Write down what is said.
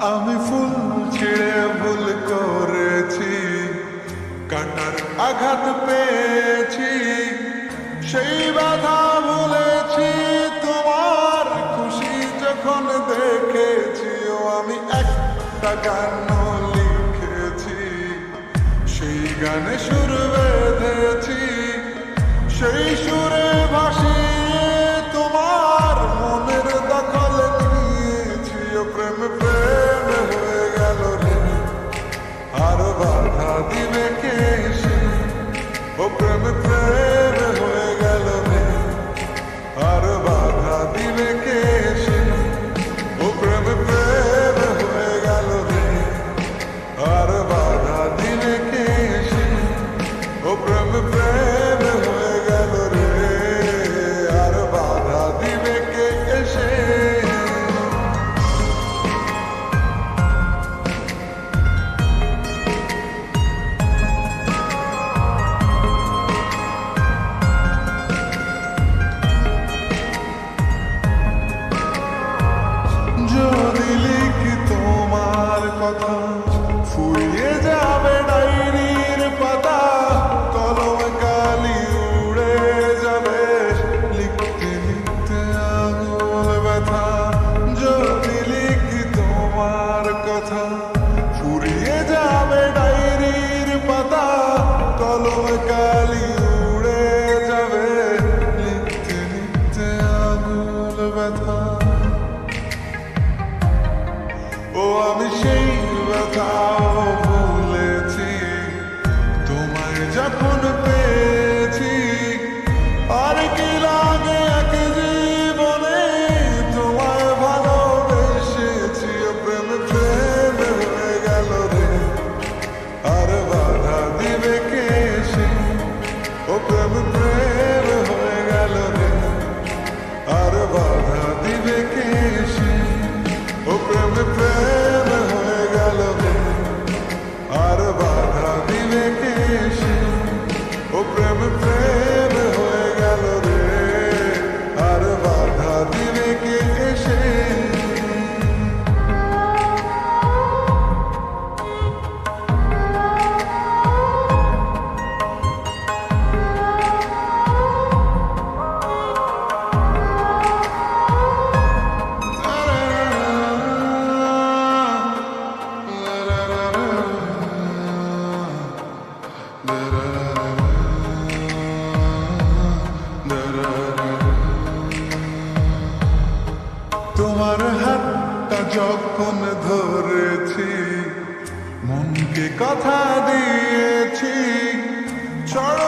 আমি ফুল ছিঁড়ে ভুল করেছি, কাটার আঘাত পেয়েছি, সেই বাধা ভুলেছি। তোমার খুশি যখন দেখেছি, ও আমি একটা গান লিখেছি, সেই গানে সুর বেঁধেছি, সেই সুরে ভাসিয়ে তোমার মনের দখল নিয়েছি। ও প্রেম প্রেম হয়ে গেল রে, আর বাধা দিবে কে এসে? ও প্রেম প্রেম হয়ে গেল রে, আর বাধা দিবে কে এসে? ও প্রেম প্রেম হয়ে গেল রে, আর বাধা দিবে কে এসে? ও প্রেম প্রেম হয়ে গেল রে, আর বাধা দিবে কে এসে? যদি লিখি তোমার কথা, ফুরিয়ে যাবে ডায়েরির পাতা, কলম কালি উড়ে যাবে, লিখতে লিখতে আঙুল ব্যথা। যদি লিখি তোমার কথা, ফুরিয়ে যাবে ডায়েরির পাতা, কলম কালি উড়ে যাবে, লিখতে লিখতে আঙুল ব্যথা। ও আমি সেই ব্যথাও ভুলেছি, তোমায় যখন পেয়েছি। আর কি লাগে এক জীবনে, তোমায় ভালোবেসেছি। ও প্রেম প্রেম হয়ে গেল রে, আর বাধা দিবে কে এসে? ও প্রেম প্রেম হয়ে গেল রে, আর বাধা দিবে কে এসে? ও প্রেম প্রেম হয়ে গেল রে, আর বাধা দিবে কে এসে? ও প্রেম প্রেম হয়ে গেল রে, আর বাধা দিবে কে এসে? তোমার হাতটা যখন ধরেছি, মনকে কথা দিয়েছি, চড়